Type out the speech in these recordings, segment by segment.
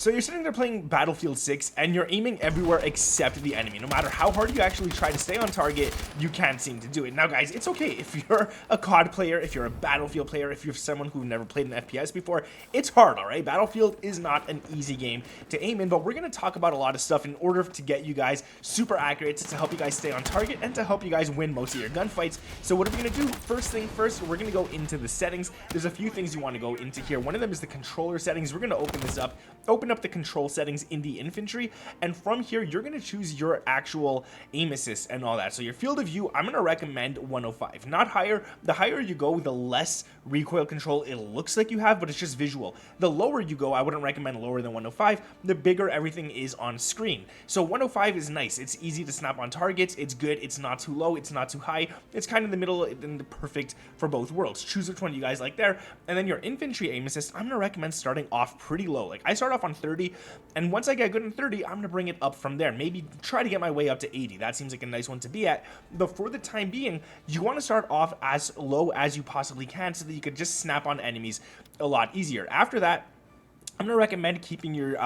So you're sitting there playing Battlefield 6 and you're aiming everywhere except the enemy. No matter how hard you actually try to stay on target, you can't seem to do it. Now guys, it's okay if you're a COD player, if you're a Battlefield player, if you're someone who's never played an FPS before, it's hard, alright? Battlefield is not an easy game to aim in, but we're going to talk about a lot of stuff in order to get you guys super accurate, to help you guys stay on target, and to help you guys win most of your gunfights. So what are we going to do? First thing first, we're going to go into the settings. There's a few things you want to go into here. One of them is the controller settings. We're going to open this up. Open up the control settings in the infantry, and from here you're going to choose your actual aim assist and all that. So your field of view, I'm going to recommend 105, not higher. The higher you go, the less recoil control it looks like you have, but it's just visual. The lower you go, I wouldn't recommend lower than 105. The bigger everything is on screen. So 105 is nice. It's easy to snap on targets. It's good. It's not too low. It's not too high. It's kind of in the middle and perfect for both worlds. Choose which one you guys like there. And then your infantry aim assist, I'm going to recommend starting off pretty low. Like I start off on 30, and once I get good in 30, I'm going to bring it up from there. Maybe try to get my way up to 80. That seems like a nice one to be at. But for the time being, you want to start off as low as you possibly can so that you could just snap on enemies a lot easier. After that, I'm going to recommend keeping your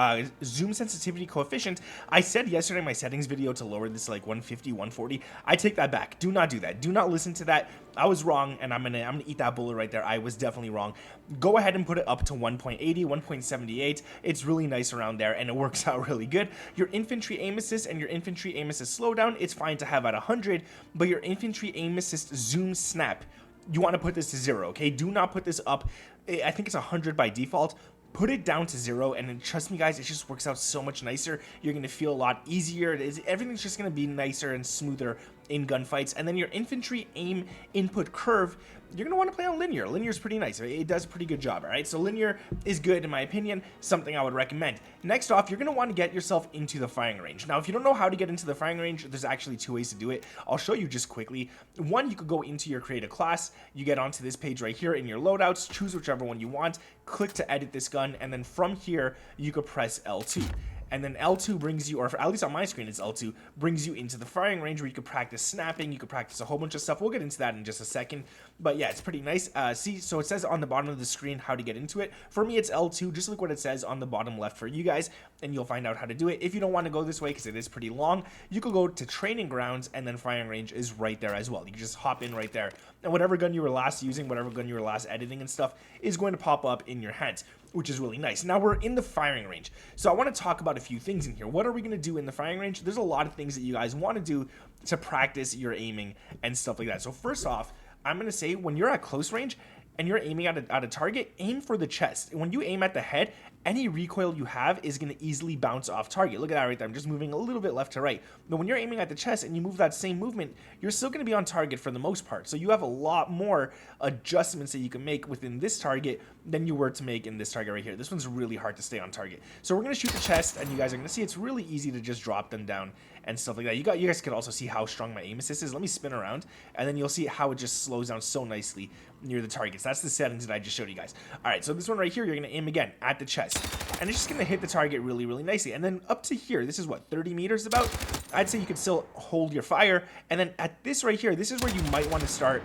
zoom sensitivity coefficient. I said yesterday in my settings video to lower this to like 150, 140. I take that back. Do not do that. Do not listen to that. I was wrong, and I'm gonna eat that bullet right there. I was definitely wrong. Go ahead and put it up to 1.80, 1.78. It's really nice around there, and it works out really good. Your infantry aim assist and your infantry aim assist slowdown, it's fine to have at 100, but your infantry aim assist zoom snap, you want to put this to 0, okay? Do not put this up. I think it's 100 by default. Put it down to 0, and then trust me guys, it just works out so much nicer. You're going to feel a lot easier. Everything's just going to be nicer and smoother in gunfights. And then your infantry aim input curve, you're going to want to play on linear. Linear is pretty nice. It does a pretty good job, all right? So linear is good in my opinion, something I would recommend. Next off, you're going to want to get yourself into the firing range. Now, if you don't know how to get into the firing range, there's actually 2 ways to do it. I'll show you just quickly. One, you could go into your create a class. You get onto this page right here in your loadouts, choose whichever one you want, click to edit this gun, and then from here, you could press L2. And then L2 brings you, or at least on my screen it's L2, brings you into the firing range where you could practice snapping, you could practice a whole bunch of stuff. We'll get into that in just a second. But yeah, it's pretty nice. See, so it says on the bottom of the screen how to get into it. For me, it's L2. Just look what it says on the bottom left for you guys, and you'll find out how to do it. If you don't want to go this way, because it is pretty long, you could go to training grounds, and then firing range is right there as well. You can just hop in right there. And whatever gun you were last using, whatever gun you were last editing and stuff, is going to pop up in your hands, which is really nice. Now we're in the firing range. So I want to talk about a few things in here. What are we going to do in the firing range? There's a lot of things that you guys want to do to practice your aiming and stuff like that. So first off, I'm going to say when you're at close range and you're aiming at a target, aim for the chest. When you aim at the head, any recoil you have is going to easily bounce off target. Look at that right there. I'm just moving a little bit left to right. But when you're aiming at the chest and you move that same movement, you're still going to be on target for the most part. So you have a lot more adjustments that you can make within this target than you were to make in this target right here. This one's really hard to stay on target. So we're going to shoot the chest, and you guys are going to see it's really easy to just drop them down and stuff like that. You guys could also see how strong my aim assist is. Let me spin around, and then you'll see how it just slows down so nicely near the targets. That's the settings that I just showed you guys. All right, so this one right here, you're going to aim again at the chest, and it's just going to hit the target really, really nicely. And then up to here, this is what, 30 meters about? I'd say you could still hold your fire. And then at this right here, this is where you might want to start.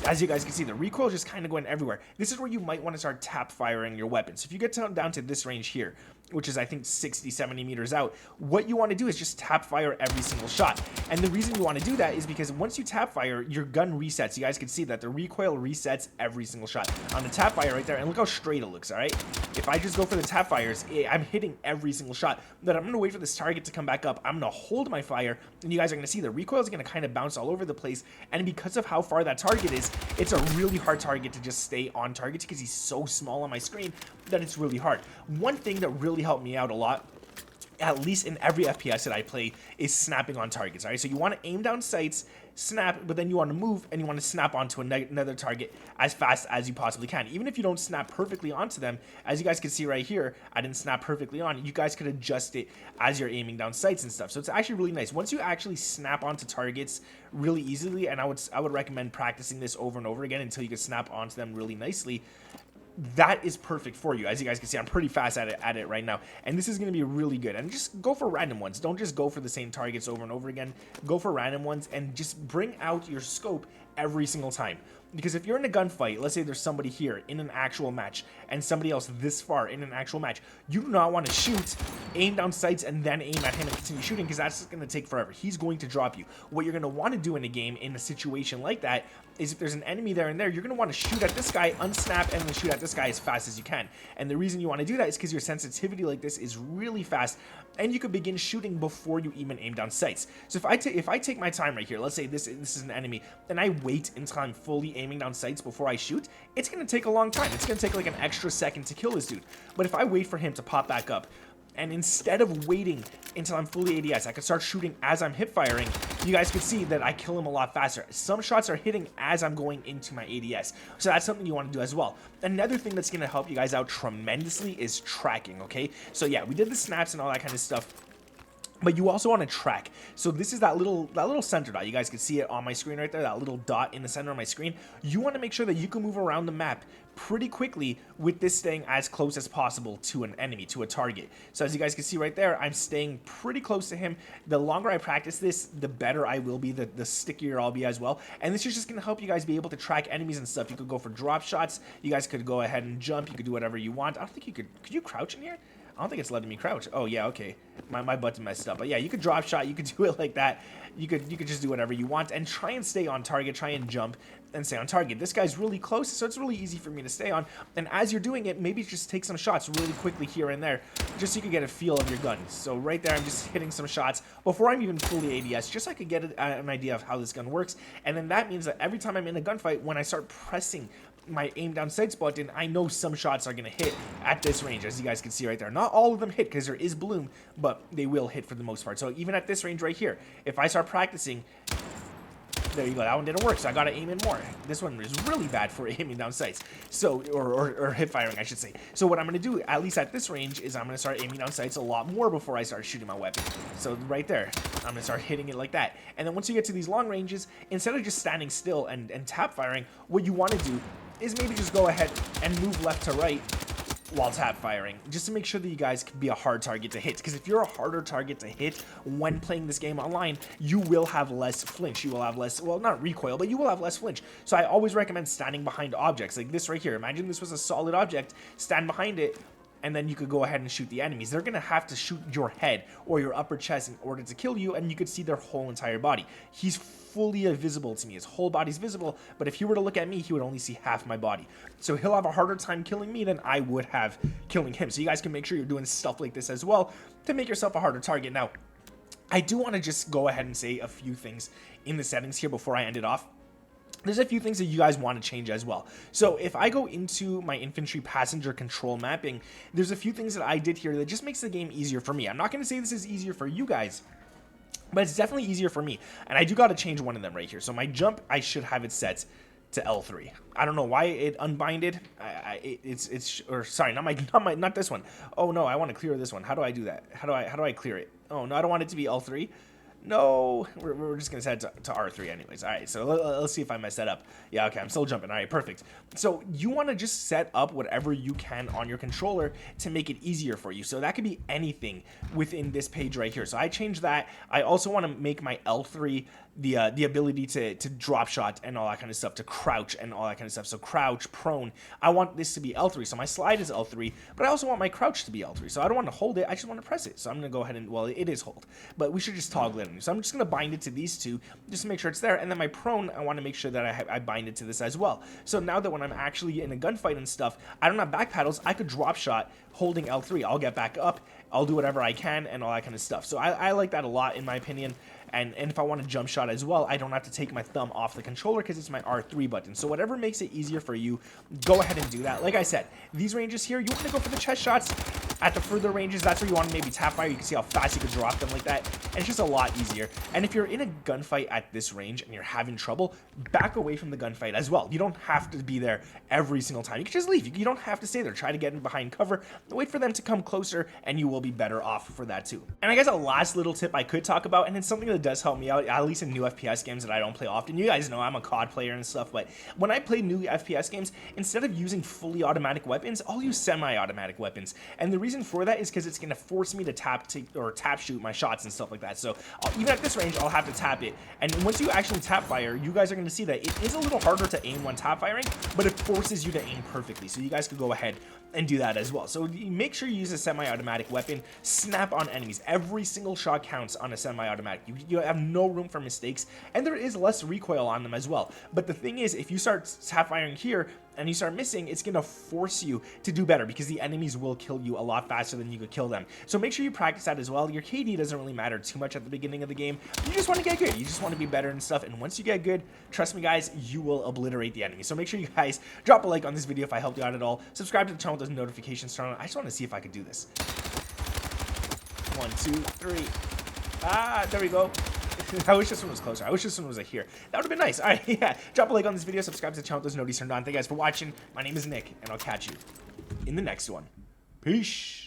As you guys can see, the recoil is just kind of going everywhere. This is where you might want to start tap firing your weapons. So if you get down to this range here, which is I think 60, 70 meters out, what you want to do is just tap fire every single shot. And the reason you want to do that is because once you tap fire, your gun resets. You guys can see that the recoil resets every single shot. On the tap fire right there, and look how straight it looks, all right? If I just go for the tap fires, I'm hitting every single shot. But I'm going to wait for this target to come back up. I'm going to hold my fire, and you guys are going to see the recoil is going to kind of bounce all over the place. And because of how far that target is, it's a really hard target to just stay on target because he's so small on my screen that it's really hard. One thing that really helped me out a lot, at least in every FPS that I play, is snapping on targets, all right? So you want to aim down sights, snap, but then you want to move and you want to snap onto another target as fast as you possibly can. Even if you don't snap perfectly onto them, as you guys can see right here, I didn't snap perfectly on. You guys could adjust it as you're aiming down sights and stuff. So it's actually really nice. Once you actually snap onto targets really easily, and I would recommend practicing this over and over again until you can snap onto them really nicely, that is perfect for you. As you guys can see, I'm pretty fast at it right now, and this is going to be really good. And just go for random ones. Don't just go for the same targets over and over again. Go for random ones and just bring out your scope every single time. Because if you're in a gunfight, let's say there's somebody here in an actual match and somebody else this far in an actual match, you do not want to shoot, aim down sights, and then aim at him and continue shooting, because that's going to take forever. He's going to drop you. What you're going to want to do in a game, in a situation like that, is if there's an enemy there and there, you're going to want to shoot at this guy, unsnap, and then shoot at this guy as fast as you can. And the reason you want to do that is because your sensitivity like this is really fast, and you could begin shooting before you even aim down sights. So if I take my time right here, let's say this is an enemy, and I wait until I'm fully aiming down sights before I shoot, it's going to take a long time. It's going to take like an extra second to kill this dude. But if I wait for him to pop back up, and instead of waiting until I'm fully ADS, I can start shooting as I'm hip firing, you guys can see that I kill him a lot faster. Some shots are hitting as I'm going into my ADS. So that's something you want to do as well. Another thing that's going to help you guys out tremendously is tracking, okay? So yeah, we did the snaps and all that kind of stuff, but you also want to track. So this is that little center dot. You guys can see it on my screen right there, that little dot in the center of my screen. You want to make sure that you can move around the map pretty quickly with this staying as close as possible to an enemy, to a target. So as you guys can see right there, I'm staying pretty close to him. The longer I practice this, the better I will be, the stickier I'll be as well. And this is just going to help you guys be able to track enemies and stuff. You could go for drop shots. You guys could go ahead and jump. You could do whatever you want. I don't think you could you crouch in here? I don't think it's letting me crouch. Oh yeah, okay. My button messed up. But yeah, you could drop shot, you could do it like that. You could just do whatever you want and try and stay on target, try and jump and stay on target. This guy's really close, so it's really easy for me to stay on. And as you're doing it, maybe just take some shots really quickly here and there, just so you can get a feel of your gun. So right there, I'm just hitting some shots before I'm even fully ADS, just so I could get an idea of how this gun works. And then that means that every time I'm in a gunfight, when I start pressing my aim down sights button, I know some shots are going to hit at this range, as you guys can see right there. Not all of them hit because there is bloom, but they will hit for the most part. So even at this range right here, if I start practicing, there you go, that one didn't work, so I gotta aim in more. This one is really bad for aiming down sights, so or hip firing, I should say. So what I'm gonna do, at least at this range, is I'm gonna start aiming down sights a lot more before I start shooting my weapon. So right there, I'm gonna start hitting it like that. And then once you get to these long ranges, instead of just standing still and tap firing, what you want to do is maybe just go ahead and move left to right while tap firing, just to make sure that you guys can be a hard target to hit. Because if you're a harder target to hit when playing this game online, you will have less flinch. You will have less, well, not recoil, but you will have less flinch. So I always recommend standing behind objects like this right here. Imagine this was a solid object, stand behind it, and then you could go ahead and shoot the enemies. They're going to have to shoot your head or your upper chest in order to kill you, and you could see their whole entire body. He's fully visible to me. His whole body's visible, but if he were to look at me, he would only see half my body. So he'll have a harder time killing me than I would have killing him. So you guys can make sure you're doing stuff like this as well to make yourself a harder target. Now, I do want to just go ahead and say a few things in the settings here before I end it off. There's a few things that you guys want to change as well. So if I go into my infantry passenger control mapping, there's a few things that I did here that just makes the game easier for me. I'm not going to say this is easier for you guys, but it's definitely easier for me. And I do got to change one of them right here. So my jump, I should have it set to L3. I don't know why it unbinded. Not this one. Oh no, I want to clear this one. How do I do that? How do I clear it? Oh no, I don't want it to be L3. No, we're just going to set it to R3 anyways. All right, so let's see if I mess that up. Yeah, okay, I'm still jumping. All right, perfect. So you want to just set up whatever you can on your controller to make it easier for you. So that could be anything within this page right here. So I changed that. I also want to make my L3 the ability to drop shot and all that kind of stuff, to crouch and all that kind of stuff. So crouch, prone, I want this to be L3. So my slide is L3, but I also want my crouch to be L3. So I don't want to hold it, I just want to press it. So I'm going to go ahead and, well, it is hold, but we should just toggle it. So I'm just going to bind it to these two just to make sure it's there. And then my prone, I want to make sure that I bind it to this as well. So now that when I'm actually in a gunfight and stuff, I don't have back paddles, I could drop shot holding L3. I'll get back up, I'll do whatever I can and all that kind of stuff. So I like that a lot in my opinion. And if I want to jump shot as well, I don't have to take my thumb off the controller because it's my R3 button. So whatever makes it easier for you, go ahead and do that. Like I said, these ranges here, you want to go for the chest shots. At the further ranges, that's where you want to maybe tap fire. You can see how fast you can drop them like that. And it's just a lot easier. And if you're in a gunfight at this range and you're having trouble, back away from the gunfight as well. You don't have to be there every single time. You can just leave. You don't have to stay there. Try to get in behind cover. Wait for them to come closer, and you will be better off for that too. And I guess a last little tip I could talk about, and it's something that does help me out, at least in new FPS games that I don't play often. You guys know I'm a COD player and stuff, but when I play new FPS games, instead of using fully automatic weapons, I'll use semi-automatic weapons. And the reason for that is because it's going to force me to tap shoot my shots and stuff like that. So even at this range, I'll have to tap it. And once you actually tap fire, you guys are going to see that it is a little harder to aim when tap firing, but it forces you to aim perfectly. So you guys could go ahead and do that as well. So make sure you use a semi-automatic weapon. Snap on enemies. Every single shot counts on a semi-automatic. You have no room for mistakes, and there is less recoil on them as well. But the thing is, if you start tap firing here and you start missing, it's gonna force you to do better because the enemies will kill you a lot faster than you could kill them. So make sure you practice that as well. Your KD doesn't really matter too much at the beginning of the game. You just want to get good. You just want to be better and stuff. And once you get good, trust me guys, you will obliterate the enemy. So make sure you guys drop a like on this video if I helped you out at all. Subscribe to the channel with those notifications turned on. I just want to see if I could do this. 1, 2, 3. Ah, there we go. I wish this one was closer. I wish this one was here. That would have been nice. All right, yeah. Drop a like on this video. Subscribe to the channel with those notifications turned on. Thank you guys for watching. My name is Nick, and I'll catch you in the next one. Peace.